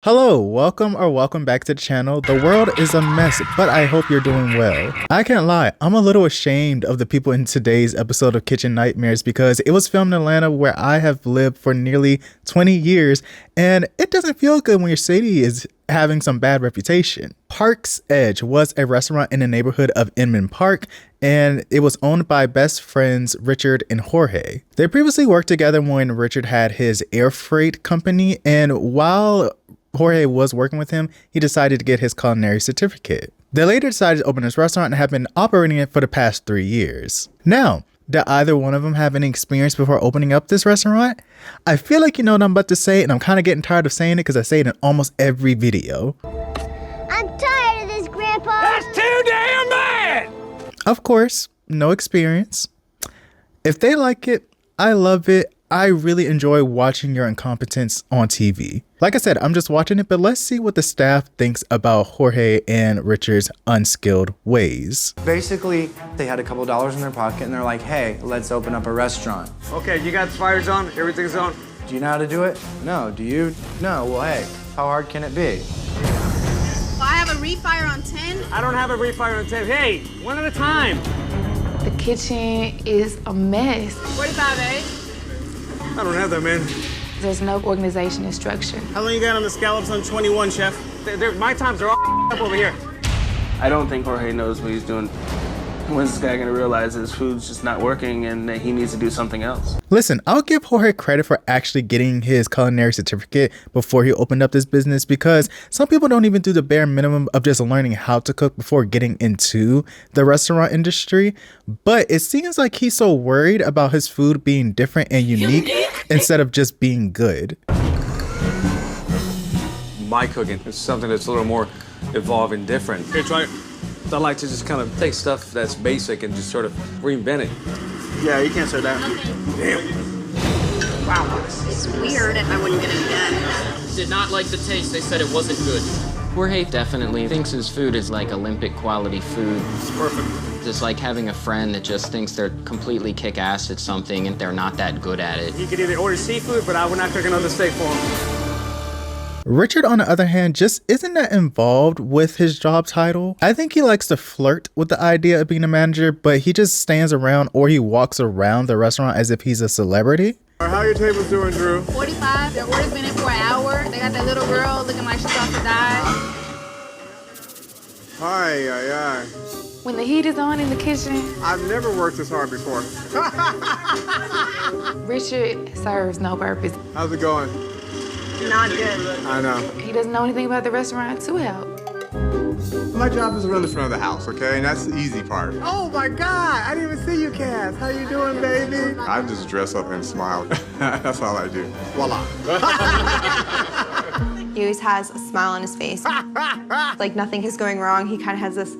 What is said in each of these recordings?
Hello, welcome back to the channel. The world is a mess, but I hope you're doing well. I can't lie, I'm a little ashamed of the people in today's episode of Kitchen Nightmares because it was filmed in Atlanta where I have lived for nearly 20 years and it doesn't feel good when your city is having some bad reputation. Park's Edge was a restaurant in the neighborhood of Inman Park and it was owned by best friends Richard and Jorge. They previously worked together when Richard had his air freight company, and while Jorge was working with him, he decided to get his culinary certificate. They later decided to open this restaurant and have been operating it for the past 3 years. Now, did either one of them have any experience before opening up this restaurant? I feel like you know what I'm about to say, and I'm kind of getting tired of saying it because I say it in almost every video. I'm tired of this, Grandpa. That's too damn bad! Of course, no experience. If they like it, I love it. I really enjoy watching your incompetence on TV. Like I said, I'm just watching it, but let's see what the staff thinks about Jorge and Richard's unskilled ways. Basically, they had a couple dollars in their pocket and they're like, hey, let's open up a restaurant. Okay, you got the fires on, everything's on. Do you know how to do it? No. Do you? No. Well, hey, how hard can it be? I have a refire on 10. I don't have a refire on 10. Hey, one at a time. The kitchen is a mess. 45, eh? I don't have that, man. There's no organization and structure. How long you got on the scallops on 21, chef? My times are all up over here. I don't think Jorge knows what he's doing. When's this guy gonna realize his food's just not working and that he needs to do something else? Listen, I'll give Jorge credit for actually getting his culinary certificate before he opened up this business, because some people don't even do the bare minimum of just learning how to cook before getting into the restaurant industry. But it seems like he's so worried about his food being different and unique instead of just being good. My cooking is something that's a little more evolved and different. Here, try it. I like to just kind of take stuff that's basic and just sort of reinvent it. Yeah, you can't serve that. Wow, it's weird and I wouldn't get it again. Did not like the taste. They said it wasn't good. Jorge definitely thinks his food is like Olympic quality food. It's perfect. Just like having a friend that just thinks they're completely kick-ass at something and they're not that good at it. He could either order seafood, but I would not cook another steak for him. Richard, on the other hand, just isn't that involved with his job title. I think he likes to flirt with the idea of being a manager, but he just stands around or he walks around the restaurant as if he's a celebrity. How your tables doing, Drew? 45. Their order's been in for an hour. They got that little girl looking like she's about to die. Hi. When the heat is on in the kitchen, I've never worked this hard before. Richard serves no purpose. How's it going? Not good. I know. He doesn't know anything about the restaurant to help. My job is to run the front of the house, okay? And that's the easy part. Oh my God, I didn't even see you, Cass. How you doing, baby? I just dress up and smile. That's all I do. Voila. He always has a smile on his face. Like nothing is going wrong. He kind of has this,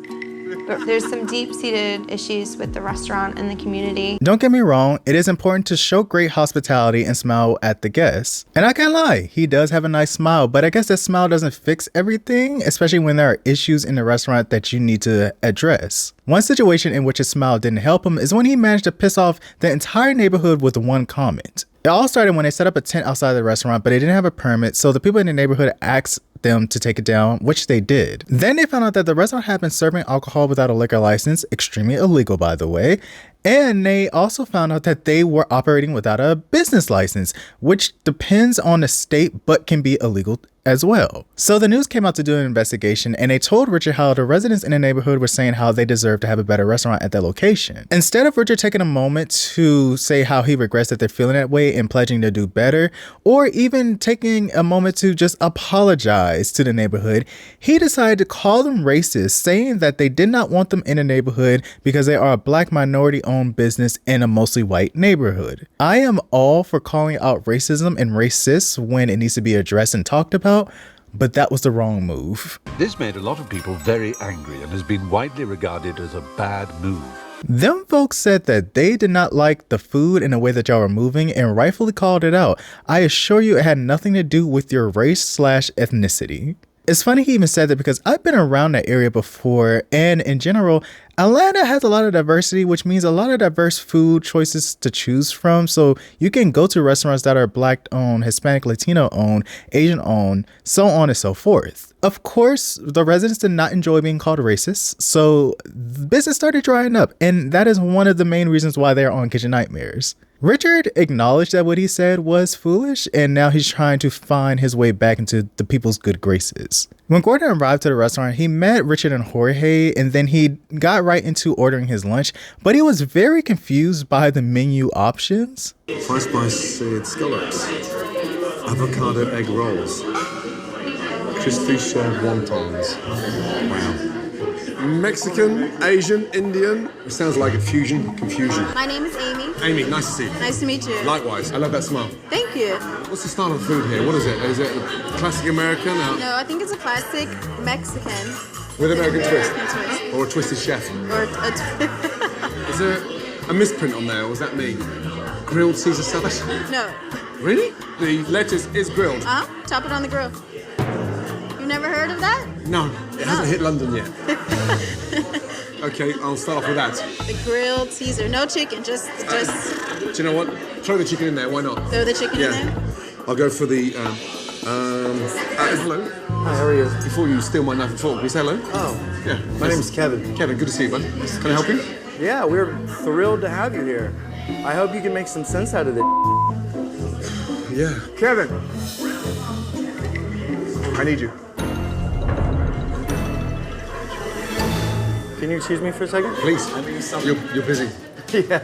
there's some deep-seated issues with the restaurant and the community. Don't get me wrong, it is important to show great hospitality and smile at the guests. And I can't lie, he does have a nice smile, but I guess that smile doesn't fix everything, especially when there are issues in the restaurant that you need to address. One situation in which his smile didn't help him is when he managed to piss off the entire neighborhood with one comment. It all started when they set up a tent outside the restaurant, but they didn't have a permit, so the people in the neighborhood asked them to take it down, which they did. Then they found out that the restaurant had been serving alcohol without a liquor license, extremely illegal by the way, and they also found out that they were operating without a business license, which depends on the state but can be illegal as well. So the news came out to do an investigation and they told Richard how the residents in the neighborhood were saying how they deserve to have a better restaurant at that location. Instead of Richard taking a moment to say how he regrets that they're feeling that way and pledging to do better, or even taking a moment to just apologize to the neighborhood, he decided to call them racist, saying that they did not want them in the neighborhood because they are a black minority owned business in a mostly white neighborhood. I am all for calling out racism and racists when it needs to be addressed and talked about, but that was the wrong move. This made a lot of people very angry and has been widely regarded as a bad move. Them folks said that they did not like the food and the way that y'all were moving and rightfully called it out. I assure you it had nothing to do with your race/ethnicity. It's funny he even said that because I've been around that area before, and in general, Atlanta has a lot of diversity, which means a lot of diverse food choices to choose from. So you can go to restaurants that are Black owned, Hispanic, Latino owned, Asian owned, so on and so forth. Of course, the residents did not enjoy being called racist, so business started drying up, and that is one of the main reasons why they're on Kitchen Nightmares. Richard acknowledged that what he said was foolish, and now he's trying to find his way back into the people's good graces. When Gordon arrived to the restaurant, he met Richard and Jorge, and then he got right into ordering his lunch, but he was very confused by the menu options. High spice seared scallops, avocado egg rolls, crispy shelled wontons. Wow. Mexican, Asian, Indian. It sounds like a fusion, confusion. My name is Amy. Amy, nice to see you. Nice to meet you. Likewise. I love that smile. Thank you. What's the style of food here? What is it? Is it classic American? No, I think it's a classic Mexican. With American twist? Twist. Or a twisted chef? Or a Is there a misprint on there, or was that me? Grilled Caesar salad? No. Really? The lettuce is grilled? Chop it on the grill. You never heard of that? No, it hasn't hit London yet. Okay, I'll start off with that. The grilled Caesar. No chicken, just. Do you know what? Throw the chicken in there, why not? Throw the chicken in there? I'll go for the, hello. Hi, how are you? Before you steal my knife and fork, can you say hello? Oh. Yeah. My name's Kevin. Kevin, good to see you, bud. Can I help you? Yeah, we're thrilled to have you here. I hope you can make some sense out of this. Yeah. Kevin, I need you. Can you excuse me for a second? Please. You're busy. Yeah.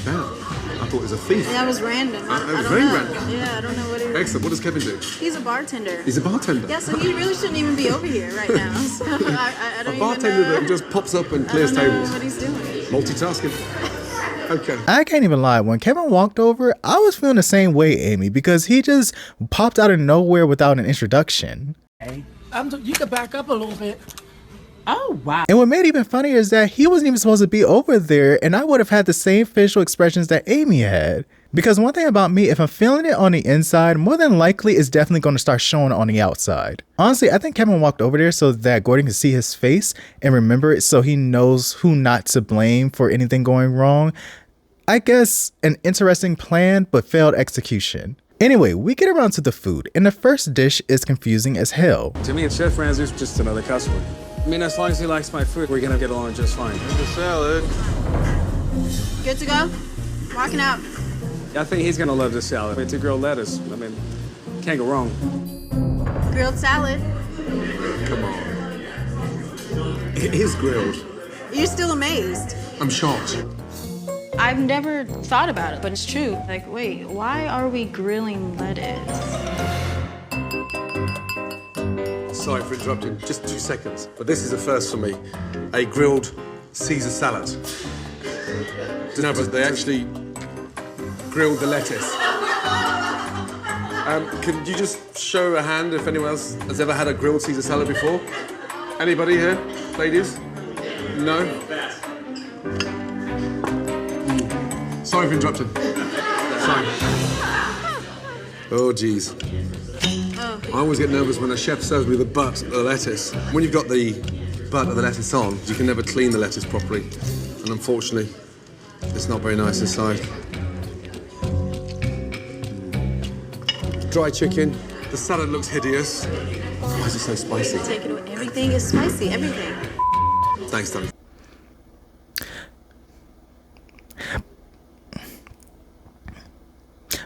Damn. I thought it was a thief. That was random. I don't very know. random. Yeah, I don't know what he. Excellent. What does Kevin do? He's a bartender. He's a bartender? Yeah, so he really shouldn't even be over here right now. So I don't A bartender even know. that just pops up and clears I don't know tables. what he's doing. Multitasking. Okay. I can't even lie. When Kevin walked over, I was feeling the same way, Amy, because he just popped out of nowhere without an introduction. Hey, you can back up a little bit. Oh, wow. And what made it even funnier is that he wasn't even supposed to be over there, and I would have had the same facial expressions that Amy had. Because one thing about me, if I'm feeling it on the inside, more than likely it's definitely going to start showing on the outside. Honestly, I think Kevin walked over there so that Gordon can see his face and remember it so he knows who not to blame for anything going wrong. I guess an interesting plan, but failed execution. Anyway, we get around to the food, and the first dish is confusing as hell. To me, Chef Ramsay's just another customer. I mean, as long as he likes my food, we're gonna get along just fine. The salad. Good to go? Walking out. I think he's gonna love this salad. It's a grilled lettuce. I mean, can't go wrong. Grilled salad. Come on. It is grilled. You're still amazed. I'm shocked. I've never thought about it, but it's true. Like, wait, why are we grilling lettuce? Sorry for interrupting, just 2 seconds. But this is a first for me. A grilled Caesar salad. No, but they actually grilled the lettuce. Can you just show a hand if anyone else has ever had a grilled Caesar salad before? Anybody here? Ladies? No? Sorry for interrupting. Sorry. Oh, geez. I always get nervous when a chef serves me the butt of the lettuce. When you've got the butt of the lettuce on, you can never clean the lettuce properly. And unfortunately, it's not very nice inside. Dry chicken. The salad looks hideous. Why is it so spicy? Take it away. Everything is spicy, everything. Thanks, Danny.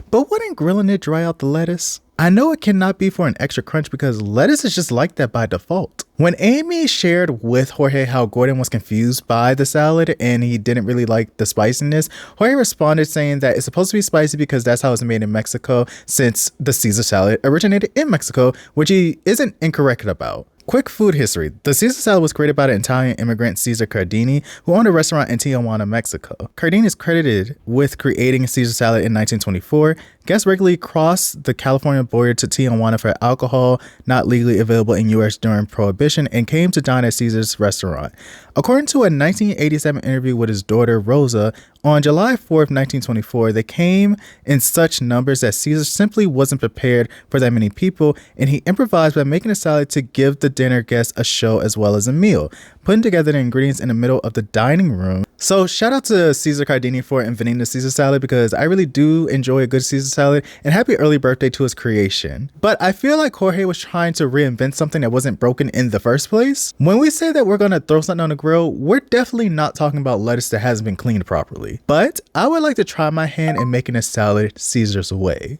But wouldn't grilling it dry out the lettuce? I know it cannot be for an extra crunch because lettuce is just like that by default. When Amy shared with Jorge how Gordon was confused by the salad and he didn't really like the spiciness, Jorge responded saying that it's supposed to be spicy because that's how it's made in Mexico since the Caesar salad originated in Mexico, which he isn't incorrect about. Quick food history. The Caesar salad was created by the Italian immigrant Cesar Cardini, who owned a restaurant in Tijuana, Mexico. Cardini is credited with creating Caesar salad in 1924. Guests regularly crossed the California border to Tijuana for alcohol not legally available in U.S. during Prohibition and came to dine at Caesar's restaurant. According to a 1987 interview with his daughter, Rosa, on July 4th, 1924, they came in such numbers that Caesar simply wasn't prepared for that many people, and he improvised by making a salad to give the dinner guests a show as well as a meal, putting together the ingredients in the middle of the dining room. So shout out to Cesar Cardini for inventing the Caesar salad, because I really do enjoy a good Caesar salad, and happy early birthday to his creation. But I feel like Jorge was trying to reinvent something that wasn't broken in the first place. When we say that we're gonna throw something on the grill, we're definitely not talking about lettuce that hasn't been cleaned properly. But I would like to try my hand in making a salad Caesar's way.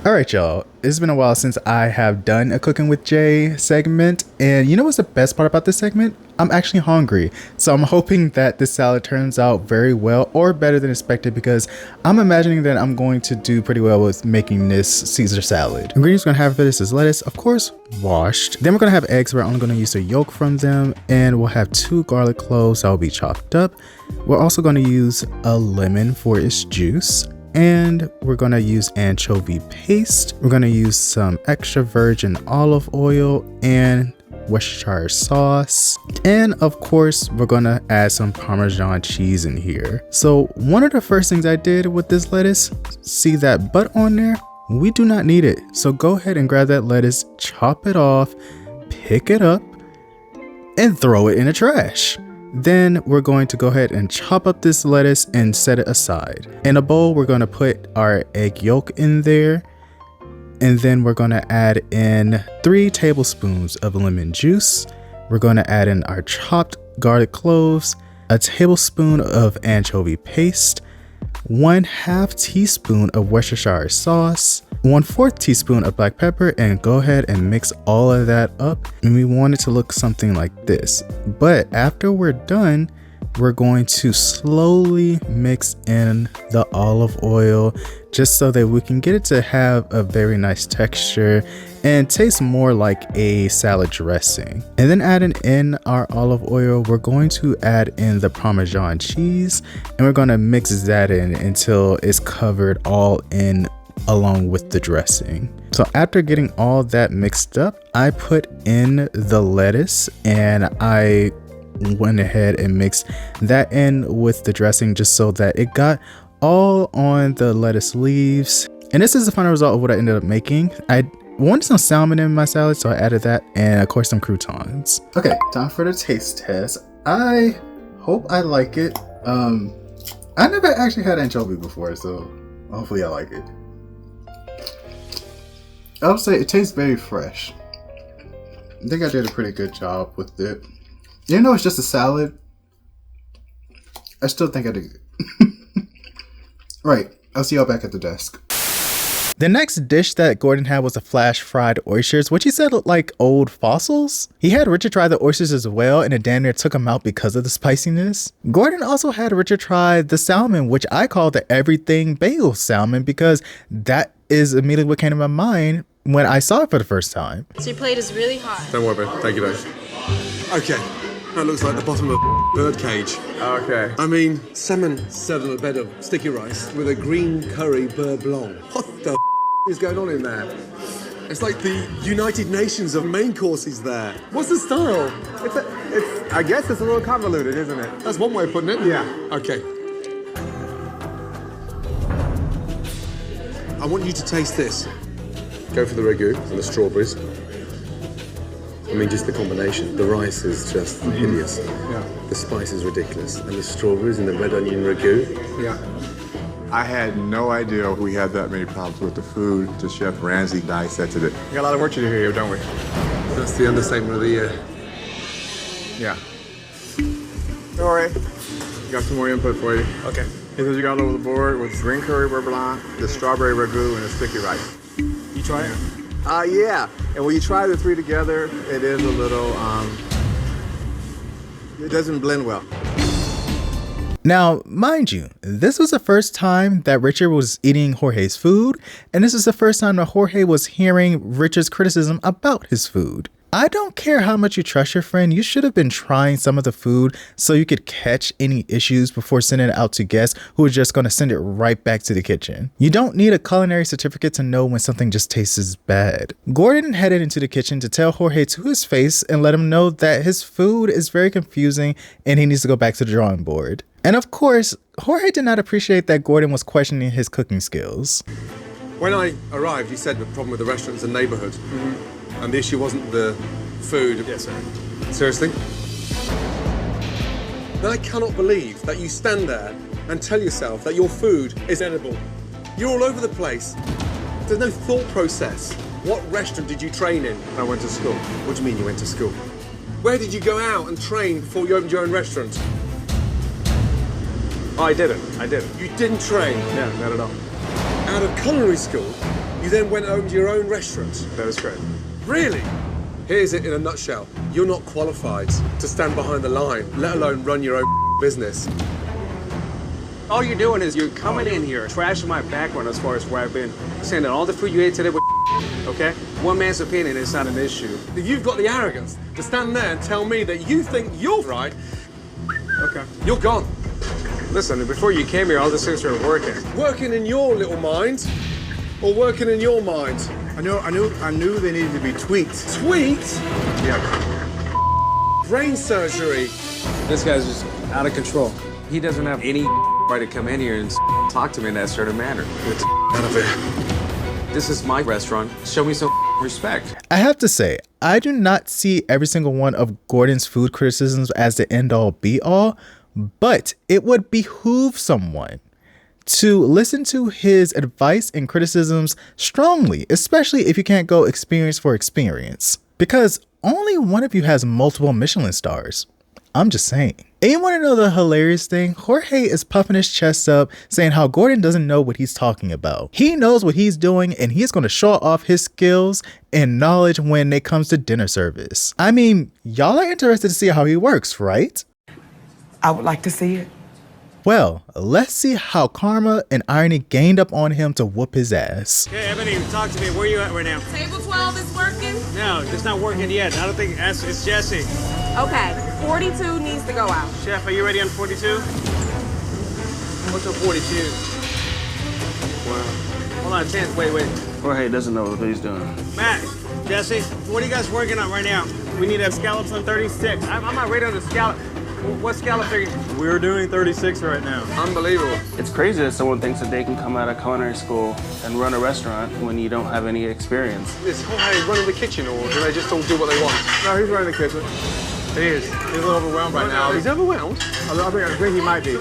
Alright y'all, it's been a while since I have done a Cooking with Jay segment, and you know what's the best part about this segment? I'm actually hungry, so I'm hoping that this salad turns out very well or better than expected, because I'm imagining that I'm going to do pretty well with making this Caesar salad. Ingredients we're gonna have for this is lettuce, of course, washed. Then we're gonna have eggs. We're only gonna use the yolk from them, and we'll have 2 garlic cloves that will be chopped up. We're also gonna use a lemon for its juice. And we're gonna use anchovy paste. We're gonna use some extra virgin olive oil and Worcestershire sauce. And of course, we're gonna add some Parmesan cheese in here. So one of the first things I did with this lettuce, see that butt on there? We do not need it. So go ahead and grab that lettuce, chop it off, pick it up, and throw it in the trash. Then we're going to go ahead and chop up this lettuce and set it aside. In a bowl, we're going to put our egg yolk in there. And then we're going to add in 3 tablespoons of lemon juice. We're going to add in our chopped garlic cloves, a tablespoon of anchovy paste, 1/2 teaspoon of Worcestershire sauce, 1/4 teaspoon of black pepper, and go ahead and mix all of that up. And we want it to look something like this. But after we're done, we're going to slowly mix in the olive oil just so that we can get it to have a very nice texture and taste more like a salad dressing. And then adding in our olive oil, we're going to add in the Parmesan cheese, and we're going to mix that in until it's covered all in along with the dressing. So after getting all that mixed up, I put in the lettuce and I went ahead and mixed that in with the dressing just so that it got all on the lettuce leaves. And this is the final result of what I ended up making. I wanted some salmon in my salad, so I added that, and of course some croutons. Okay, time for the taste test. I hope I like it. I never actually had anchovy before, so hopefully I like it. I would say it tastes very fresh. I think I did a pretty good job with it. Even though it's just a salad, I still think I did good. Right, I'll see y'all back at the desk. The next dish that Gordon had was a flash fried oysters, which he said looked like old fossils. He had Richard try the oysters as well, and it damn near took him out because of the spiciness. Gordon also had Richard try the salmon, which I call the everything bagel salmon, because that is immediately what came to my mind when I saw it for the first time. So your plate is really hot. Don't worry about it. Thank you, Dave. Okay. That looks like the bottom of a bird cage. Okay. I mean, salmon served on a bed of sticky rice with a green curry beurre blanc. What the is going on in there? It's like the United Nations of main courses there. What's the style? I guess it's a little convoluted, isn't it? That's one way of putting it. Yeah. Okay. I want you to taste this. Go for the ragu and the strawberries. I mean, just the combination. The rice is just hideous. Yeah. The spice is ridiculous. And the strawberries and the red onion ragu. Yeah. I had no idea we had that many problems with the food. Just Chef Ramsay dissected it. We got a lot of work to do here, don't we? That's the understatement of the year. Yeah. Don't worry. Got some more input for you. Okay. This is you got over the board with green curry beurre blanc, the strawberry ragu, and the sticky rice. You try it? Yeah. And when you try the 3 together, it is a little, it doesn't blend well. Now, mind you, this was the first time that Richard was eating Jorge's food, and this is the first time that Jorge was hearing Richard's criticism about his food. I don't care how much you trust your friend, you should have been trying some of the food so you could catch any issues before sending it out to guests who are just going to send it right back to the kitchen. You don't need a culinary certificate to know when something just tastes bad. Gordon headed into the kitchen to tell Jorge to his face and let him know that his food is very confusing and he needs to go back to the drawing board. And of course, Jorge did not appreciate that Gordon was questioning his cooking skills. When I arrived, you said the problem with the restaurant is the neighbourhood. And the issue wasn't the food. Yes, sir. Seriously? Then I cannot believe that you stand there and tell yourself that your food is edible. You're all over the place. There's no thought process. What restaurant did you train in? I went to school. What do you mean you went to school? Where did you go out and train before you opened your own restaurant? Oh, I didn't. You didn't train? Yeah, not at all. Out of culinary school, you then went and opened your own restaurant? That is correct. Really? Here's it in a nutshell. You're not qualified to stand behind the line, let alone run your own business. All you're doing is you're coming in here, trashing my background as far as where I've been, saying that all the food you ate today was okay? One man's opinion is not an issue. If you've got the arrogance to stand there and tell me that you think you're right, okay, you're gone. Listen, before you came here, all these things were working. Working in your little mind, or working in your mind? I knew they needed to be tweaked. Tweaked? Yeah. Brain surgery. This guy's just out of control. He doesn't have any right to come in here and talk to me in that sort of manner. Get out of here. This is my restaurant. Show me some respect. I have to say, I do not see every single one of Gordon's food criticisms as the end-all be-all, but it would behoove someone to listen to his advice and criticisms strongly, especially if you can't go experience for experience. Because only one of you has multiple Michelin stars. I'm just saying. And you want to know the hilarious thing? Jorge is puffing his chest up, saying how Gordon doesn't know what he's talking about. He knows what he's doing, and he's going to show off his skills and knowledge when it comes to dinner service. I mean, y'all are interested to see how he works, right? I would like to see it. Well, let's see how karma and irony gained up on him to whoop his ass. Okay, Ebony, talk to me. Where are you at right now? Table 12 is working? No, it's not working yet. I don't think it's Jesse. Okay, 42 needs to go out. Chef, are you ready on 42? What's on 42? Wow. Hold on, 10. Wait. Jorge doesn't know what he's doing. Matt, Jesse, what are you guys working on right now? We need to have scallops on 36. I'm not ready on the scallop. What scallop are you? We're doing 36 right now. Unbelievable. It's crazy that someone thinks that they can come out of culinary school and run a restaurant when you don't have any experience. Is Jorge running the kitchen, or do they just all do what they want? No, he's running the kitchen. He is. He's a little overwhelmed right now. He's overwhelmed? I think he might be.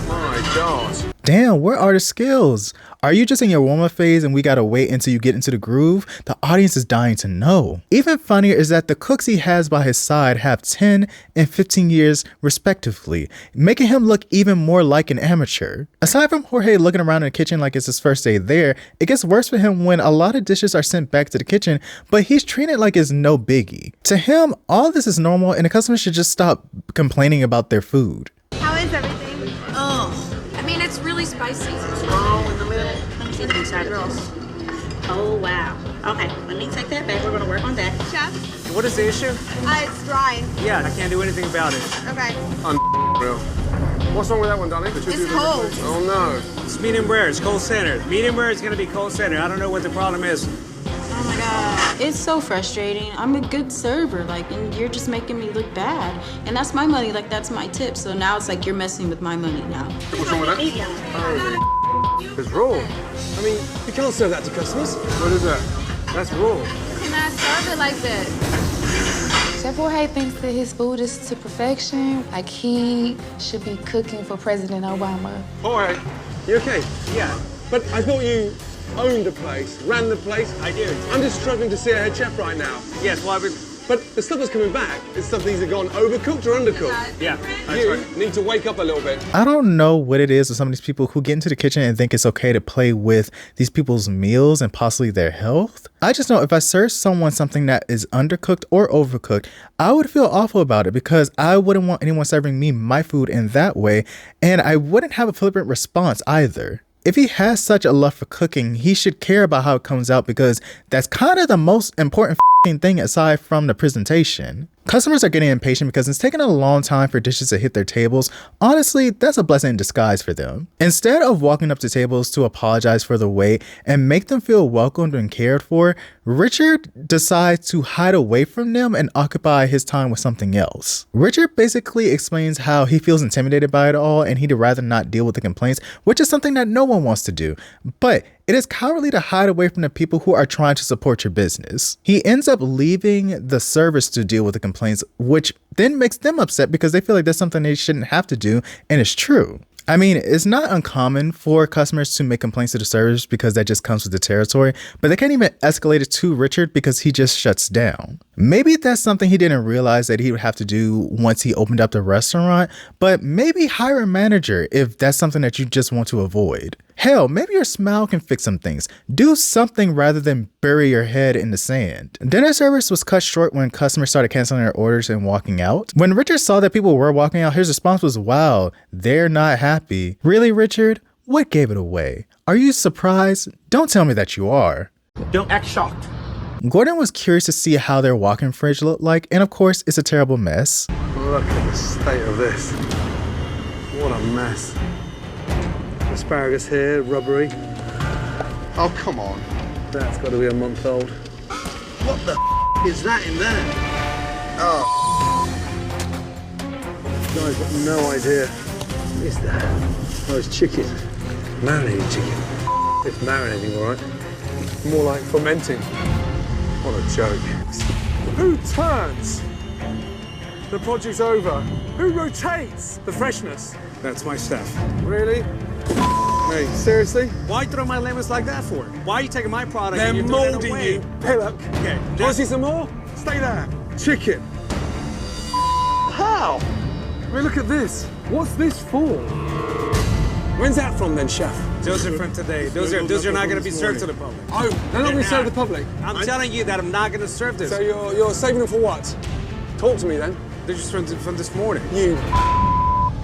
My God. Damn, where are the skills? Are you just in your warm-up phase and we gotta wait until you get into the groove? The audience is dying to know. Even funnier is that the cooks he has by his side have 10 and 15 years respectively, making him look even more like an amateur. Aside from Jorge looking around in the kitchen like it's his first day there, it gets worse for him when a lot of dishes are sent back to the kitchen, but he's treating it like it's no biggie. To him, all this is normal and the customers should just stop complaining about their food. How is everything? I mean, it's really spicy. It's raw in the middle. Let me see the inside of this. Oh, wow. Okay, let me take that back. We're going to work on that. Chef? What is the issue? It's dry. Yeah, I can't do anything about it. Okay. Unreal. What's wrong with that one, Danny? It's cold. Oh, no. It's medium rare. It's cold centered. Medium rare is going to be cold centered. I don't know what the problem is. Oh, my God. It's so frustrating. I'm a good server, and you're just making me look bad. And that's my money. That's my tip. So now it's like you're messing with my money now. What's wrong with that? Oh, it's raw. I mean, you can't serve that to customers. What is that? That's raw. You cannot serve it like that. Chef Jorge thinks that his food is to perfection. Like he should be cooking for President Obama. Jorge, you okay? Yeah. But I thought you owned the place, ran the place. I do. I'm just struggling to see a head chef right now. Yes, well, But the stuff that's coming back is stuff that either gone overcooked or undercooked. Yeah, you need to wake up a little bit. I don't know what it is with some of these people who get into the kitchen and think it's okay to play with these people's meals and possibly their health. I just know if I serve someone something that is undercooked or overcooked, I would feel awful about it because I wouldn't want anyone serving me my food in that way, and I wouldn't have a flippant response either. If he has such a love for cooking, he should care about how it comes out because that's kind of the most important thing aside from the presentation. Customers are getting impatient because it's taking a long time for dishes to hit their tables. Honestly, that's a blessing in disguise for them. Instead of walking up to tables to apologize for the wait and make them feel welcomed and cared for, Richard decides to hide away from them and occupy his time with something else. Richard basically explains how he feels intimidated by it all and he'd rather not deal with the complaints, which is something that no one wants to do. But it is cowardly to hide away from the people who are trying to support your business. He ends up leaving the service to deal with the complaints, which then makes them upset because they feel like that's something they shouldn't have to do, and it's true. I mean, it's not uncommon for customers to make complaints to the service because that just comes with the territory, but they can't even escalate it to Richard because he just shuts down. Maybe that's something he didn't realize that he would have to do once he opened up the restaurant, but maybe hire a manager if that's something that you just want to avoid. Hell, maybe your smile can fix some things. Do something rather than bury your head in the sand. Dinner service was cut short when customers started canceling their orders and walking out. When Richard saw that people were walking out, his response was, wow, they're not happy. Really, Richard? What gave it away? Are you surprised? Don't tell me that you are. Don't act shocked. Gordon was curious to see how their walk-in fridge looked like, and of course, it's a terrible mess. Look at the state of this. What a mess. Asparagus here, rubbery. Oh, come on. That's got to be a month old. What the is that in there? Oh. Guys got no idea. What is that? Oh, it's chicken. Marinated chicken. It's marinating, all right. More like fermenting. What a joke. Who turns? The project's over. Who rotates the freshness? That's my staff. Really? Hey, seriously? Why throw my lemons like that for? Why are you taking my product They're and you're throwing it moulding away? you. Hey, look. Okay. Want to see some more? Stay there. Chicken. How? I mean, look at this. What's this for? When's that from then, chef? Those are from today. Those are not going to be served to the public. Oh, they're not going to serve the public? I'm telling you that I'm not going to serve this. So you're saving them for what? Talk to me then. They're just from this morning. You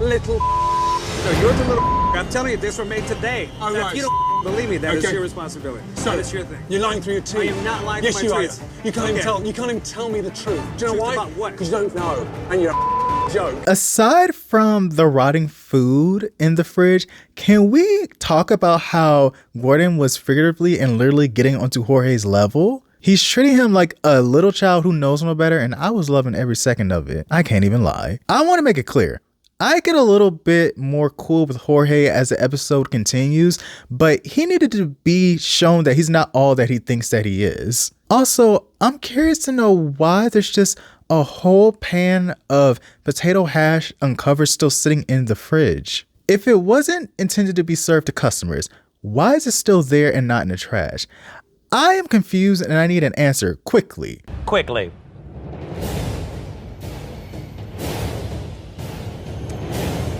little. No, you're the little. I'm telling you, this were made today. Oh, now, right. If you don't believe me, that is Okay. your responsibility. So that is your thing. You're lying through your teeth. I am not lying yes, through my you teeth. are. You can't even tell. You can't even tell me the truth. Do you know Truth why? about what? Because you don't know, and you're a joke. Aside from the rotting food in the fridge, can we talk about how Gordon was figuratively and literally getting onto Jorge's level? He's treating him like a little child who knows no better, and I was loving every second of it. I can't even lie. I want to make it clear. I get a little bit more cool with Jorge as the episode continues, but he needed to be shown that he's not all that he thinks that he is. Also, I'm curious to know why there's just a whole pan of potato hash uncovered still sitting in the fridge. If it wasn't intended to be served to customers, why is it still there and not in the trash? I am confused and I need an answer quickly. Quickly.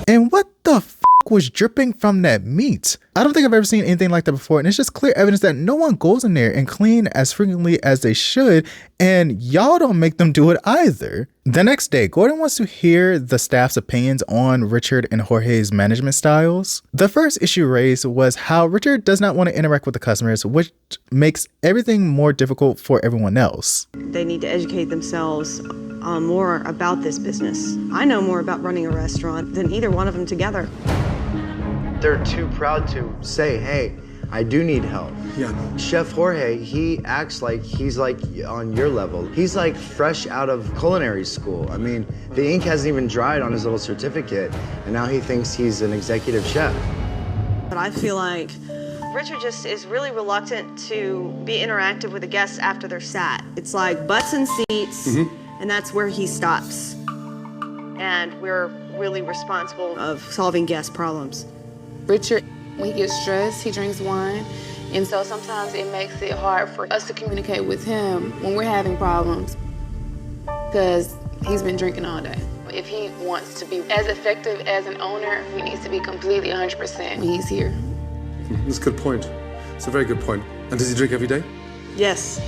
And what the f was dripping from that meat? I don't think I've ever seen anything like that before, and it's just clear evidence that no one goes in there and clean as frequently as they should, and y'all don't make them do it either. The next day, Gordon wants to hear the staff's opinions on Richard and Jorge's management styles. The first issue raised was how Richard does not want to interact with the customers, which makes everything more difficult for everyone else. They need to educate themselves more about this business. I know more about running a restaurant than either one of them together. They're too proud to say, hey, I do need help. Yeah. Chef Jorge, he acts like he's like on your level. He's like fresh out of culinary school. I mean, the ink hasn't even dried on his little certificate, and now he thinks he's an executive chef. But I feel like Richard just is really reluctant to be interactive with the guests after they're sat. It's like butts and seats, and that's where he stops. And we're really responsible of solving guest problems. Richard, when he gets stressed, he drinks wine. And so sometimes it makes it hard for us to communicate with him when we're having problems because he's been drinking all day. If he wants to be as effective as an owner, he needs to be completely 100% when he's here. That's a good point. It's a very good point. And does he drink every day? Yes.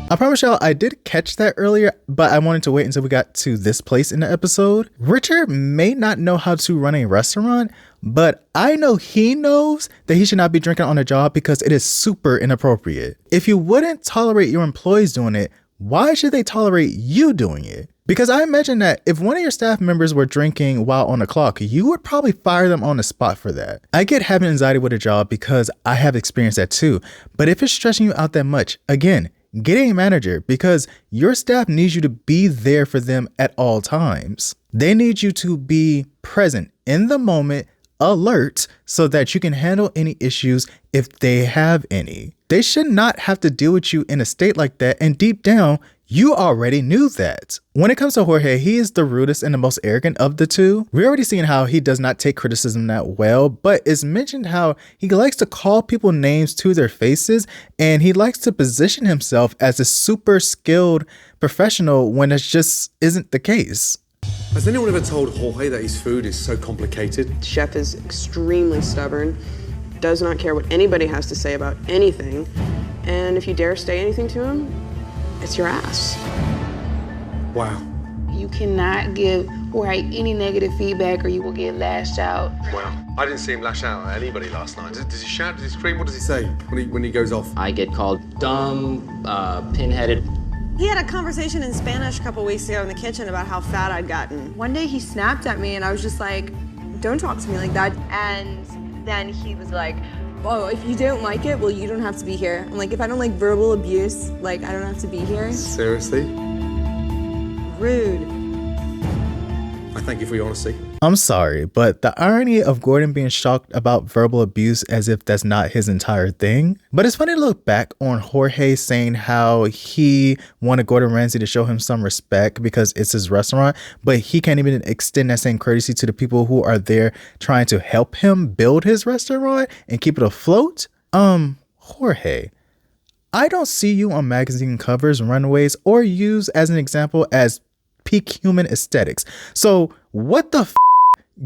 I promise y'all I did catch that earlier, but I wanted to wait until we got to this place in the episode. Richard may not know how to run a restaurant, but I know he knows that he should not be drinking on a job because it is super inappropriate. If you wouldn't tolerate your employees doing it, why should they tolerate you doing it? Because I imagine that if one of your staff members were drinking while on the clock, you would probably fire them on the spot for that. I get having anxiety with a job because I have experienced that too. But if it's stressing you out that much, again, get a manager because your staff needs you to be there for them at all times. They need you to be present in the moment, alert, so that you can handle any issues if they have any. They should not have to deal with you in a state like that, and deep down, you already knew that. When it comes to Jorge, he is the rudest and the most arrogant of the two. We're already seeing how he does not take criticism that well, but it's mentioned how he likes to call people names to their faces, and he likes to position himself as a super skilled professional when it just isn't the case. Has anyone ever told Jorge that his food is so complicated? Chef is extremely stubborn, does not care what anybody has to say about anything, and if you dare say anything to him, it's your ass. Wow. You cannot give Jorge any negative feedback or you will get lashed out. Wow. I didn't see him lash out at anybody last night. Does he shout? Does he scream? What does he say when he goes off? I get called dumb, pinheaded. He had a conversation in Spanish a couple weeks ago in the kitchen about how fat I'd gotten. One day he snapped at me and I was just like, don't talk to me like that. And then he was like, oh, if you don't like it, well, you don't have to be here. I'm like, if I don't like verbal abuse, like, I don't have to be here. Seriously? Rude. I thank you for your honesty. I'm sorry, but the irony of Gordon being shocked about verbal abuse as if that's not his entire thing. But it's funny to look back on Jorge saying how he wanted Gordon Ramsay to show him some respect because it's his restaurant, but he can't even extend that same courtesy to the people who are there trying to help him build his restaurant and keep it afloat. Jorge, I don't see you on magazine covers, runways, or used as an example as peak human aesthetics. So what the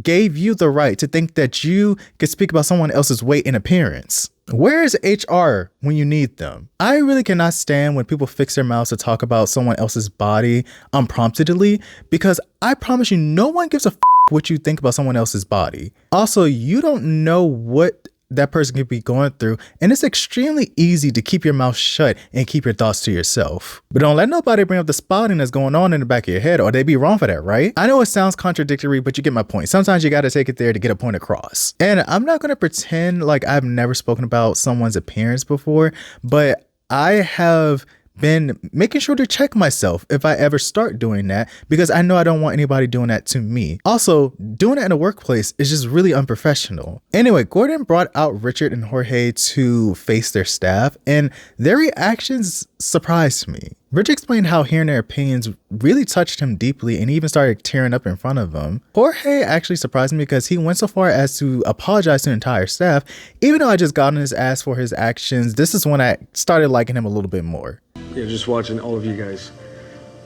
gave you the right to think that you could speak about someone else's weight and appearance? Where is HR when you need them? I really cannot stand when people fix their mouths to talk about someone else's body unpromptedly, because I promise you, no one gives a what you think about someone else's body. Also, you don't know what that person could be going through, and it's extremely easy to keep your mouth shut and keep your thoughts to yourself. But don't let nobody bring up the spotting that's going on in the back of your head, or they'd be wrong for that, right? I know it sounds contradictory, but you get my point. Sometimes you got to take it there to get a point across. And I'm not going to pretend like I've never spoken about someone's appearance before, but I have been making sure to check myself if I ever start doing that, because I know I don't want anybody doing that to me. Also, doing it in a workplace is just really unprofessional. Anyway, Gordon brought out Richard and Jorge to face their staff, and their reactions surprised me. Richard explained how hearing their opinions really touched him deeply and even started tearing up in front of them. Jorge actually surprised me because he went so far as to apologize to the entire staff. Even though I just got on his ass for his actions, this is when I started liking him a little bit more. Yeah, just watching all of you guys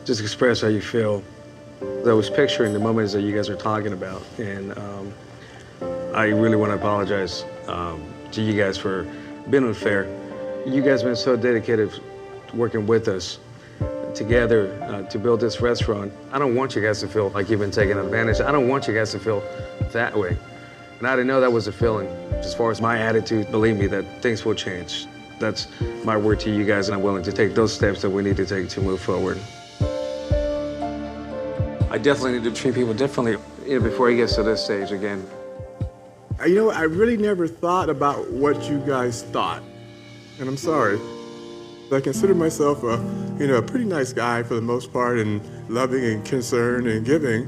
just express how you feel. I was picturing the moments that you guys are talking about, and I really want to apologize to you guys for being unfair. You guys have been so dedicated to working with us together to build this restaurant. I don't want you guys to feel like you've been taken advantage. I don't want you guys to feel that way. And I didn't know that was a feeling. As far as my attitude, believe me that things will change. That's my word to you guys, and I'm willing to take those steps that we need to take to move forward. I definitely need to treat people differently before he gets to this stage again. You know, I really never thought about what you guys thought, and I'm sorry. I consider myself a pretty nice guy for the most part, and loving and concerned and giving,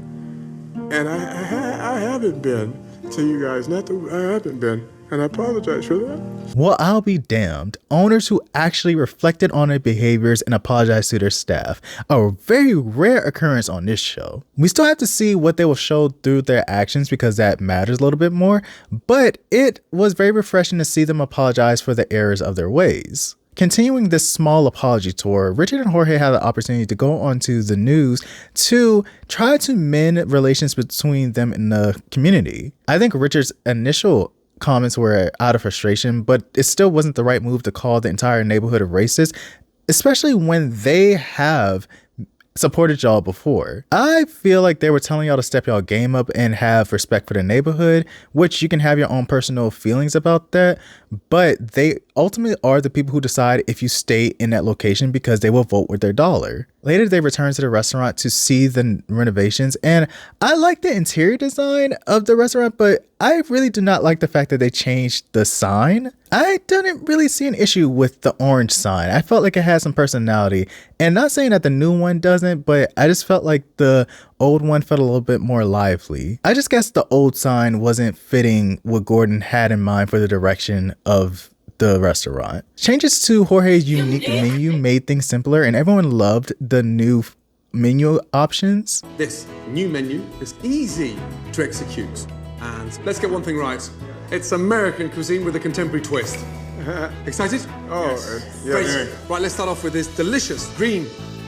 and I haven't been to you guys. I haven't been. And I apologize for that. Well, I'll be damned. Owners who actually reflected on their behaviors and apologized to their staff, a very rare occurrence on this show. We still have to see what they will show through their actions because that matters a little bit more, but it was very refreshing to see them apologize for the errors of their ways. Continuing this small apology tour, Richard and Jorge had the opportunity to go onto the news to try to mend relations between them and the community. I think Richard's initial comments were out of frustration, but it still wasn't the right move to call the entire neighborhood a racist. especially when they have supported y'all before. I feel like they were telling y'all to step y'all game up and have respect for the neighborhood, which you can have your own personal feelings about that, but they ultimately are the people who decide if you stay in that location because they will vote with their dollar. Later, they return to the restaurant to see the renovations, and I like the interior design of the restaurant, but I really do not like the fact that they changed the sign. I didn't really see an issue with the orange sign. I felt like it had some personality, and not saying that the new one doesn't, but I just felt like the old one felt a little bit more lively. I just guess the old sign wasn't fitting what Gordon had in mind for the direction of the restaurant. Changes to Jorge's unique menu made things simpler, and everyone loved the new menu options. This new menu is easy to execute. And let's get one thing right. It's American cuisine with a contemporary twist. Excited? Oh, yes. Yeah. Great. Right, let's start off with this delicious green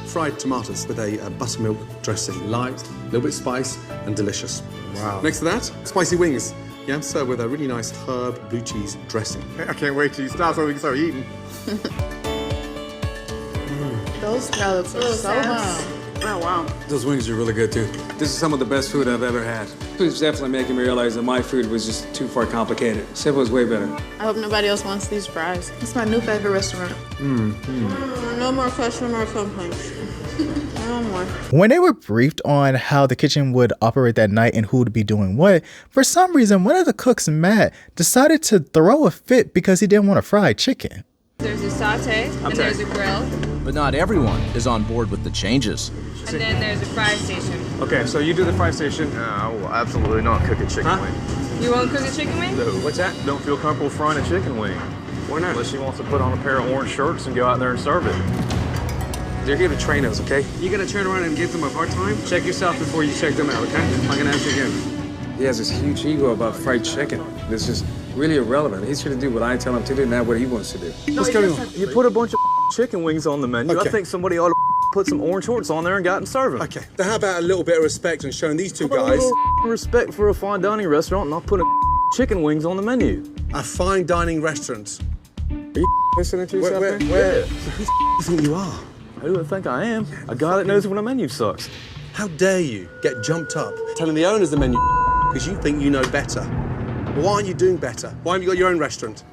fried tomatoes with a buttermilk dressing. Light, a little bit spice, and delicious. Wow. Next to that, spicy wings. Yeah, served with a really nice herb blue cheese dressing. I can't wait till you stop so we can start eating. Those scallops are so bomb. Oh, wow. Those wings are really good, too. This is some of the best food I've ever had. Food's definitely making me realize that my food was just too far complicated. Simple was way better. I hope nobody else wants these fries. It's my new favorite restaurant. No more customer complaints. No more. When they were briefed on how the kitchen would operate that night and who would be doing what, for some reason, one of the cooks, Matt, decided to throw a fit because he didn't want a fried chicken. There's a saute, and there's a grill, But not everyone is on board with the changes. and then there's a fry station. Okay, so you do the fry station. I will absolutely not cook a chicken wing. You won't cook a chicken wing? No. What's that? Don't feel comfortable frying a chicken wing. Why not? Unless she wants to put on a pair of orange shirts and go out there and serve it. They're here to train us, okay? You're gonna turn around and give them a hard time? Check yourself before you check them out, okay? I'm gonna ask you again. He has this huge ego about fried chicken. This is really irrelevant. He's here to do what I tell him to do, not what he wants to do. What's going on? You put a bunch of chicken wings on the menu. Okay. I think somebody ought to put some orange shorts on there and got and serve them. Okay, now how about a little bit of respect and showing these two How about a guys little respect for a fine dining restaurant and not putting chicken wings on the menu. a fine dining restaurant? Are you listening to yourself? Where man? who you think you are? Who do I think I am? A guy that knows when a menu sucks. How dare you get jumped up telling the owners the menu because you think you know better? Why aren't you doing better? Why haven't you got your own restaurant?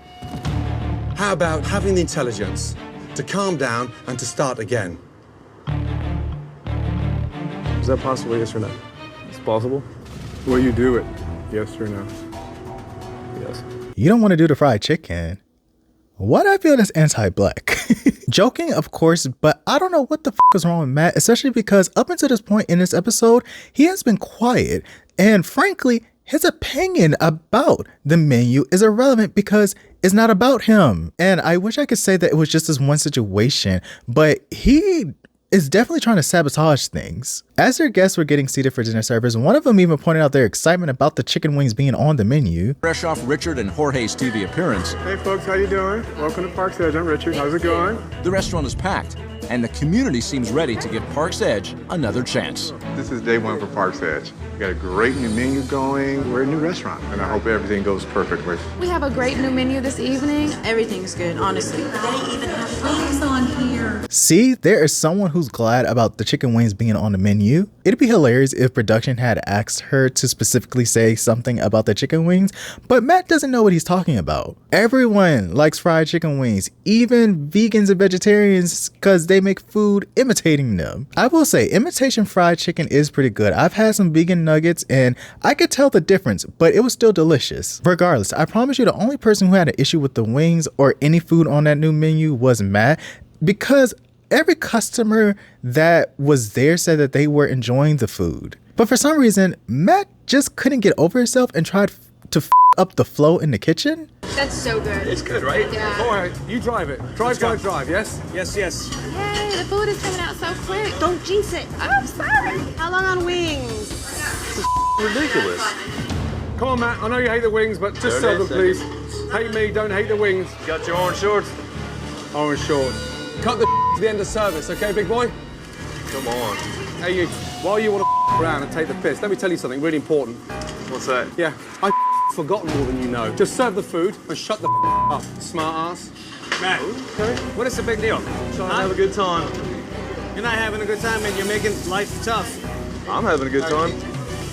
How about having the intelligence to calm down and to start again? Is that possible, yes or no? It's possible? Will you do it? Yes or no? Yes. You don't want to do the fried chicken. What I feel is anti-black. Joking, of course, but I don't know what the is wrong with Matt, especially because up until this point in this episode, he has been quiet. And frankly, his opinion about the menu is irrelevant because it's not about him. And I wish I could say that it was just this one situation, but he is definitely trying to sabotage things. As their guests were getting seated for dinner service, one of them even pointed out their excitement about the chicken wings being on the menu. Fresh off Richard and Jorge's TV appearance, Hey folks, how you doing? Welcome to Park's Edge. I'm Richard. How's it going? the restaurant is packed, and the community seems ready to give Park's Edge another chance. This is day one for Park's Edge. We got a great new menu going. We're a new restaurant, and I hope everything goes perfectly. We have a great new menu this evening. Everything's good, honestly. They even have wings on here. See, there is someone who's glad about the chicken wings being on the menu. It'd be hilarious if production had asked her to specifically say something about the chicken wings, but Matt doesn't know what he's talking about. Everyone likes fried chicken wings, even vegans and vegetarians, because they make food imitating them. I will say, imitation fried chicken is pretty good. I've had some vegan nuggets and I could tell the difference, but it was still delicious. Regardless, I promise you the only person who had an issue with the wings or any food on that new menu was Matt, because every customer that was there said that they were enjoying the food. But for some reason, Matt just couldn't get over himself and tried to up the flow in the kitchen. That's so good. It's good, right? Yeah. All right, you drive it. Drive, yes? Yes, yes. Yay, the food is coming out so quick. Don't jinx it. I'm sorry. How long on wings? Ridiculous. Come on, Matt. I know you hate the wings, but just serve them, please. Hate me, don't hate the wings. Got your orange shorts? Orange shorts. Cut the to the end of service, okay, big boy? Come on. Hey, you. While you want to around and take the piss, let me tell you something really important. What's that? Yeah, I've forgotten more than you know. Just serve the food and shut the up, smart ass. Matt, what is the big deal? Trying to have a good time. You're not having a good time, and you're making life tough. I'm having a good time.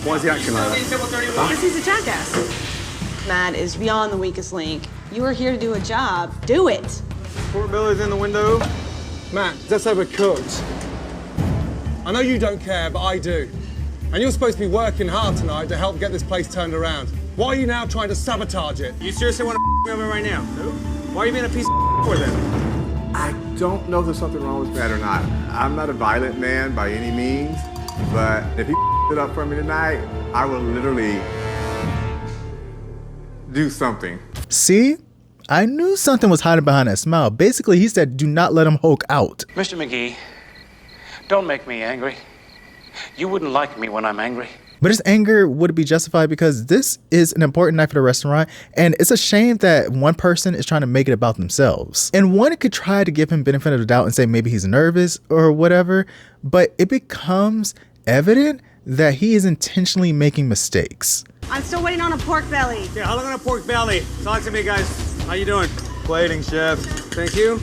Why is he acting like that? Because he's a jackass. Matt is beyond the weakest link. You are here to do a job. Do it. Pork belly's in the window. Matt, that's overcooked. I know you don't care, but I do. And you're supposed to be working hard tonight to help get this place turned around. Why are you now trying to sabotage it? You seriously want to me over right now? Why are you being a piece of for them? I don't know if there's something wrong with Matt or not. I'm not a violent man by any means, but if he it up for me tonight, I will literally do something. See? I knew something was hiding behind that smile. Basically, he said, do not let him Hulk out. Mr. McGee, don't make me angry. You wouldn't like me when I'm angry. But his anger would be justified because this is an important night for the restaurant, and it's a shame that one person is trying to make it about themselves. And one could try to give him benefit of the doubt and say maybe he's nervous or whatever, but it becomes evident that he is intentionally making mistakes. I'm still waiting on a pork belly. Yeah, how long on a pork belly? Talk to me, guys. How you doing? Plating, chef. Thank you.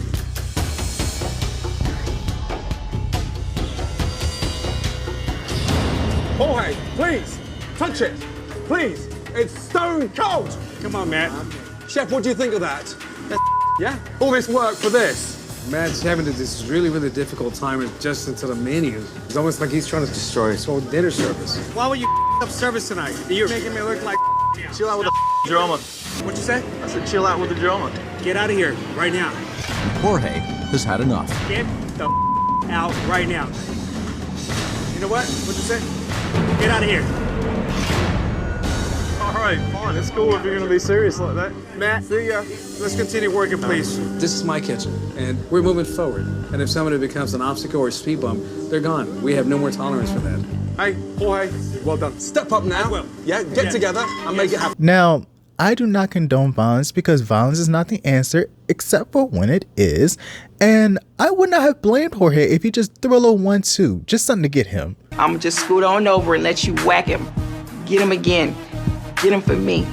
Jorge, please, touch it. Please, it's stone cold. Come on, Matt. Chef, what do you think of that? Yeah? All this work for this. Matt's having this really difficult time adjusting to the menu. It's almost like he's trying to destroy his whole dinner service. Why would you up service tonight? You're making me look like Chill out with the drama. What'd you say? I said chill out with the drama. Get out of here right now. Jorge has had enough. Get the out right now. You know what? What'd you say? Get out of here. All right, fine. It's cool if you're gonna be serious like that. Matt, see ya. Let's continue working, please. This is my kitchen, and we're moving forward. And if somebody becomes an obstacle or a speed bump, they're gone. We have no more tolerance for that. Hey, Jorge, well done. Step up now. Yeah, get together and make it happen. Now, I do not condone violence because violence is not the answer, except for when it is. And I would not have blamed Jorge if he just threw a little 1-2, just something to get him. I'm just scoot on over and let you whack him. Get him again. Get him for me.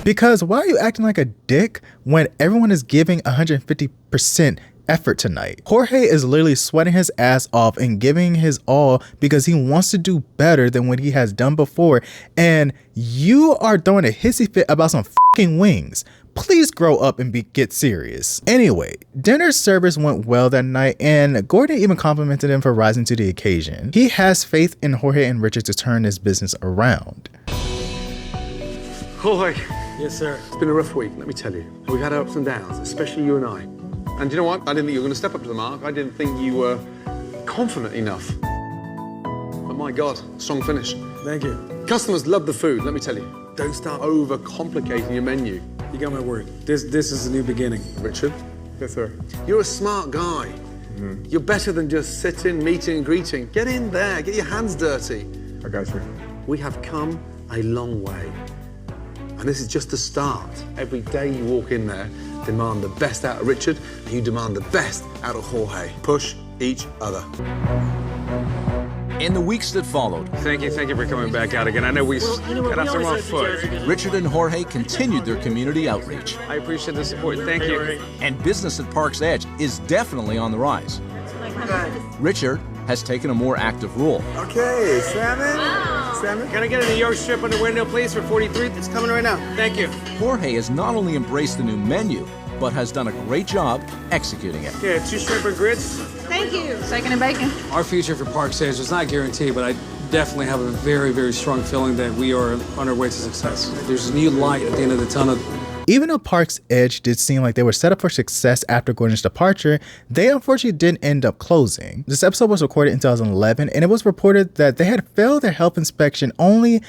Because why are you acting like a dick when everyone is giving 150% effort tonight? Jorge is literally sweating his ass off and giving his all because he wants to do better than what he has done before. And you are throwing a hissy fit about some fucking wings. Please grow up and get serious. Anyway, dinner service went well that night, and Gordon even complimented him for rising to the occasion. He has faith in Jorge and Richard to turn this business around. Jorge. Yes, sir. It's been a rough week, let me tell you. We've had ups and downs, especially you and I. And you know what? I didn't think you were going to step up to the mark. I didn't think you were confident enough. But my God, strong finish. Thank you. Customers love the food, let me tell you. Don't start over-complicating your menu. You got my word. This is a new beginning. Richard? Yes, sir. You're a smart guy. You're better than just sitting, meeting and greeting. Get in there, get your hands dirty. I got you. We have come a long way. And this is just the start. Every day you walk in there, demand the best out of Richard, and you demand the best out of Jorge. Push each other. In the weeks that followed, Thank you for coming back out again. I know we got off the wrong foot. Richard and Jorge continued their community outreach. I appreciate the support. Thank you. And business at Park's Edge is definitely on the rise. Richard has taken a more active role. Okay, salmon. Can I get a New York strip on the window, please, for 43? It's coming right now. Thank you. Jorge has not only embraced the new menu, but has done a great job executing it. Yeah, 2 shrimp and grits. Thank you. Second and bacon. Our future for Park's Edge is not guaranteed, but I definitely have a very strong feeling that we are on our way to success. There's a new light at the end of the tunnel. Even though Park's Edge did seem like they were set up for success after Gordon's departure, they unfortunately didn't end up closing. This episode was recorded in 2011, and it was reported that they had failed their health inspection only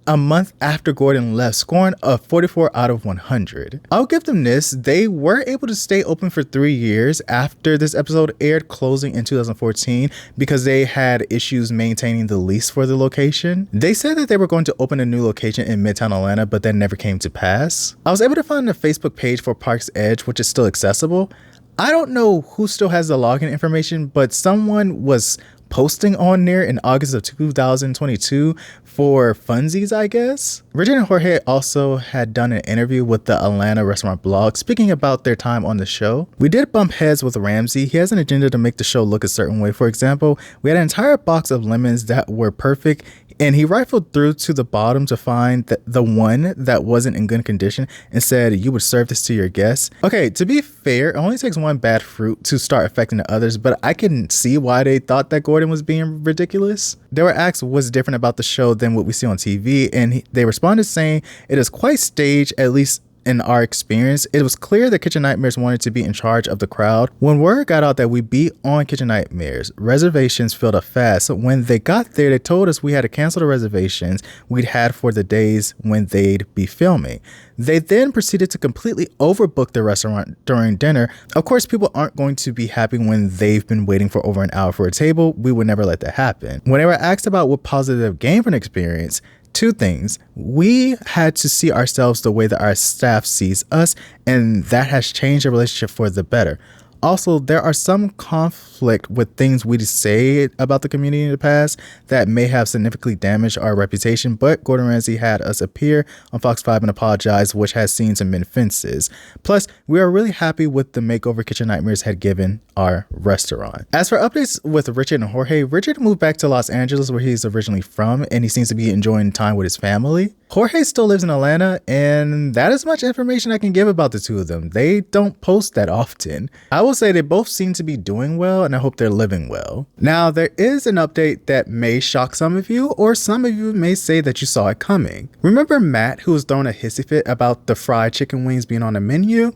a month after Gordon left, scoring a 44 out of 100. I'll give them this. They were able to stay open for 3 years after this episode aired, closing in 2014 because they had issues maintaining the lease for the location. They said that they were going to open a new location in Midtown Atlanta, but that never came to pass. I was able to find the Facebook page for Park's Edge, which is still accessible. I don't know who still has the login information, but someone was posting on there in August of 2022 for funsies, I guess. Richard and Jorge also had done an interview with the Atlanta Restaurant Blog speaking about their time on the show. We did bump heads with Ramsay. He has an agenda to make the show look a certain way. For example, we had an entire box of lemons that were perfect, and he rifled through to the bottom to find the one that wasn't in good condition and said, "You would serve this to your guests." Okay, to be fair, it only takes one bad fruit to start affecting the others, but I can see why they thought that Gordon was being ridiculous. They were asked what's different about the show than what we see on TV, and they responded saying, "It is quite staged, at least in our experience. It was clear that Kitchen Nightmares wanted to be in charge of the crowd. When word got out that we'd be on Kitchen Nightmares, reservations filled up fast. So when they got there, they told us we had to cancel the reservations we'd had for the days when they'd be filming. They then proceeded to completely overbook the restaurant during dinner. Of course, people aren't going to be happy when they've been waiting for over an hour for a table. We would never let that happen." When they were asked about what positive gained from the experience, two things. We had to see ourselves the way that our staff sees us, and that has changed the relationship for the better. Also, there are some conflict with things we say about the community in the past that may have significantly damaged our reputation, but Gordon Ramsay had us appear on Fox 5 and apologize, which has seen some mend fences. Plus, we are really happy with the makeover Kitchen Nightmares had given our restaurant. As for updates with Richard and Jorge, Richard moved back to Los Angeles, where he's originally from, and he seems to be enjoying time with his family. Jorge still lives in Atlanta, and that is much information I can give about the two of them. They don't post that often. I will say they both seem to be doing well, and I hope they're living well. Now, there is an update that may shock some of you, or some of you may say that you saw it coming. Remember Matt, who was throwing a hissy fit about the fried chicken wings being on the menu?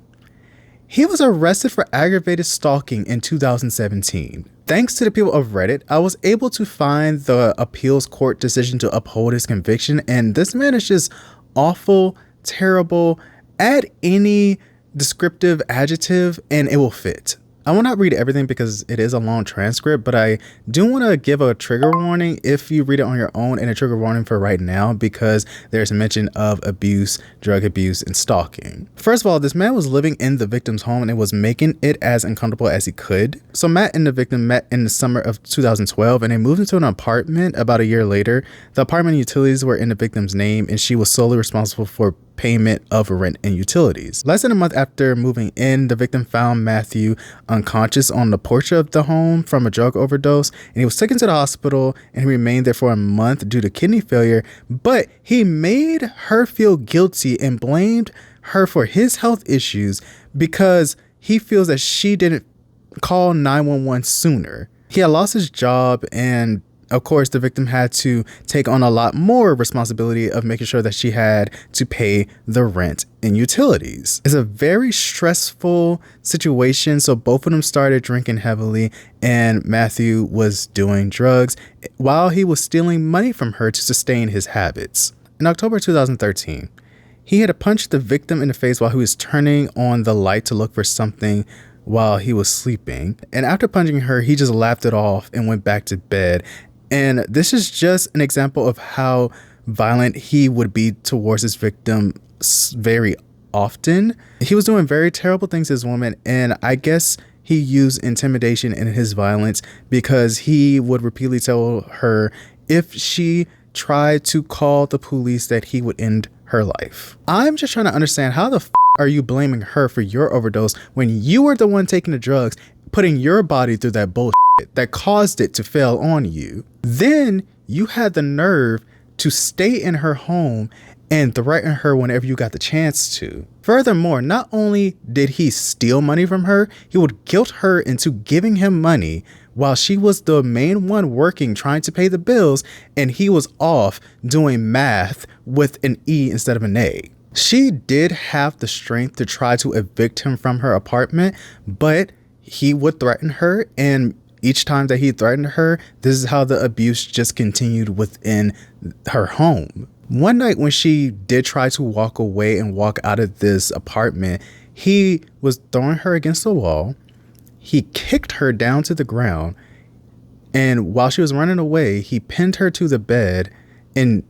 He was arrested for aggravated stalking in 2017. Thanks to the people of Reddit, I was able to find the appeals court decision to uphold his conviction, and this man is just awful, terrible. Add any descriptive adjective and it will fit. I will not read everything because it is a long transcript, but I do want to give a trigger warning if you read it on your own, and a trigger warning for right now because there's a mention of abuse, drug abuse, and stalking. First of all, this man was living in the victim's home and it was making it as uncomfortable as he could. So Matt and the victim met in the summer of 2012 and they moved into an apartment about a year later. The apartment utilities were in the victim's name and she was solely responsible for payment of rent and utilities. Less than a month after moving in, the victim found Matthew unconscious on the porch of the home from a drug overdose, and he was taken to the hospital and he remained there for a month due to kidney failure, but he made her feel guilty and blamed her for his health issues because he feels that she didn't call 911 sooner. He had lost his job, and of course, the victim had to take on a lot more responsibility of making sure that she had to pay the rent and utilities. It's a very stressful situation. So both of them started drinking heavily, and Matthew was doing drugs while he was stealing money from her to sustain his habits. In October 2013, he had punched the victim in the face while he was turning on the light to look for something while he was sleeping. And after punching her, he just laughed it off and went back to bed. And this is just an example of how violent he would be towards his victim very often. He was doing very terrible things to this woman, and I guess he used intimidation in his violence because he would repeatedly tell her if she tried to call the police that he would end her life. I'm just trying to understand, how the are you blaming her for your overdose when you were the one taking the drugs, putting your body through that bullshit that caused it to fail on you? Then you had the nerve to stay in her home and threaten her whenever you got the chance to. Furthermore, not only did he steal money from her, he would guilt her into giving him money while she was the main one working, trying to pay the bills, and he was off doing math with an E instead of an A. She did have the strength to try to evict him from her apartment, but he would threaten her, and each time that he threatened her, this is how the abuse just continued within her home. One night when she did try to walk away and walk out of this apartment, he was throwing her against the wall. He kicked her down to the ground, and while she was running away, he pinned her to the bed, and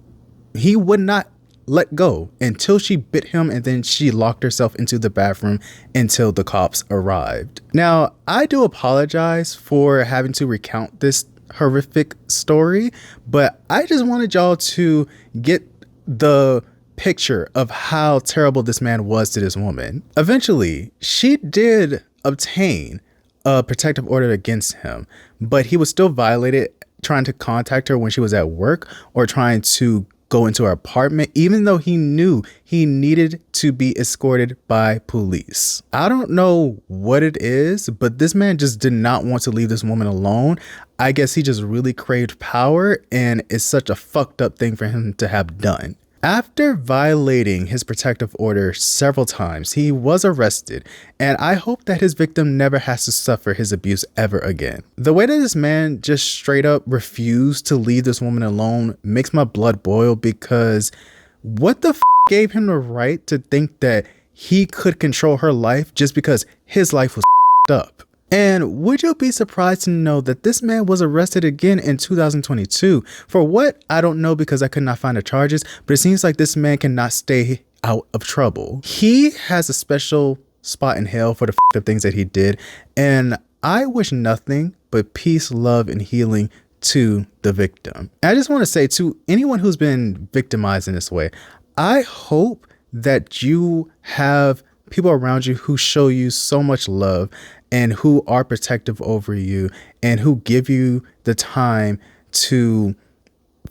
he would not let go until she bit him, and then she locked herself into the bathroom until the cops arrived. Now, I do apologize for having to recount this horrific story, but I just wanted y'all to get the picture of how terrible this man was to this woman. Eventually, she did obtain a protective order against him, but he was still violated trying to contact her when she was at work or trying to go into her apartment, even though he knew he needed to be escorted by police. I don't know what it is, but this man just did not want to leave this woman alone. I guess he just really craved power, and it's such a fucked up thing for him to have done. After violating his protective order several times, he was arrested, and I hope that his victim never has to suffer his abuse ever again. The way that this man just straight up refused to leave this woman alone makes my blood boil, because what the f gave him the right to think that he could control her life just because his life was up? And would you be surprised to know that this man was arrested again in 2022? For what? I don't know, because I could not find the charges, but it seems like this man cannot stay out of trouble. He has a special spot in hell for the f***ed up things that he did, and I wish nothing but peace, love, and healing to the victim. And I just want to say to anyone who's been victimized in this way, I hope that you have people around you who show you so much love and who are protective over you and who give you the time to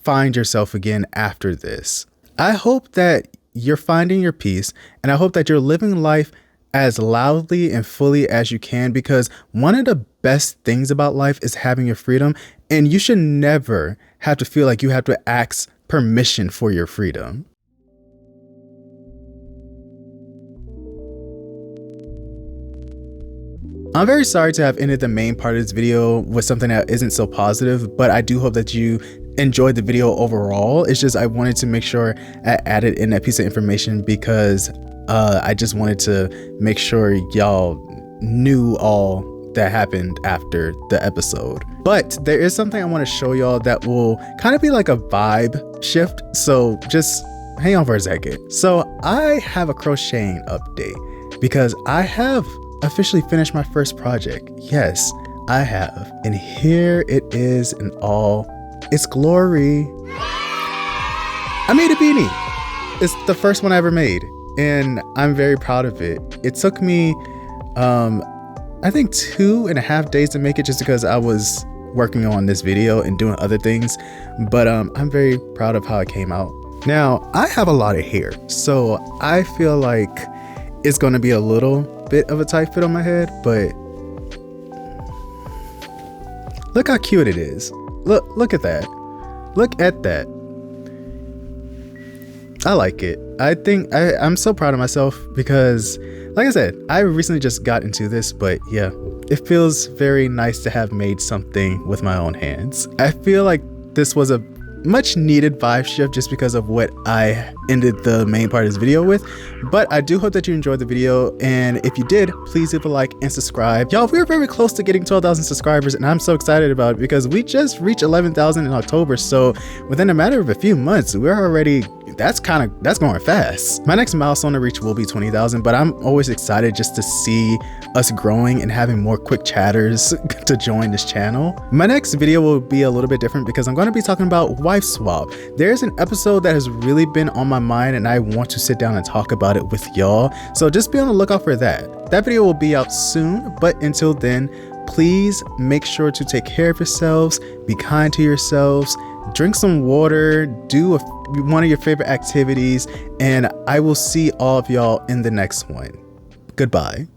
find yourself again after this. I hope that you're finding your peace, and I hope that you're living life as loudly and fully as you can, because one of the best things about life is having your freedom, and you should never have to feel like you have to ask permission for your freedom. I'm very sorry to have ended the main part of this video with something that isn't so positive, but I do hope that you enjoyed the video overall. It's just I wanted to make sure I added in that piece of information because I just wanted to make sure y'all knew all that happened after the episode. But there is something I want to show y'all that will kind of be like a vibe shift, so just hang on for a second. So I have a crocheting update because I have officially finished my first project. Yes, I have. And here it is in all its glory. I made a beanie. It's the first one I ever made, and I'm very proud of it. It took me, I think 2.5 days to make it, just because I was working on this video and doing other things. But I'm very proud of how it came out. Now, I have a lot of hair, so I feel like it's going to be a little bit of a tight fit on my head, but look how cute it is. Look at that. Look at that. I like it. I think I'm so proud of myself because, like I said, I recently just got into this, but yeah, it feels very nice to have made something with my own hands. I feel like this was a much needed vibe shift just because of what I ended the main part of this video with. But I do hope that you enjoyed the video, and if you did, please leave a like and subscribe. Y'all, we're very close to getting 12,000 subscribers, and I'm so excited about it because we just reached 11,000 in October. So within a matter of a few months, we're already, that's going fast. My next milestone to reach will be 20,000, but I'm always excited just to see us growing and having more quick chatters to join this channel. My next video will be a little bit different because I'm going to be talking about wife swap. There's an episode that has really been on my mind, and I want to sit down and talk about it with y'all. So just be on the lookout for that. That video will be out soon, but until then, please make sure to take care of yourselves, be kind to yourselves, drink some water, do one of your favorite activities, and I will see all of y'all in the next one. Goodbye.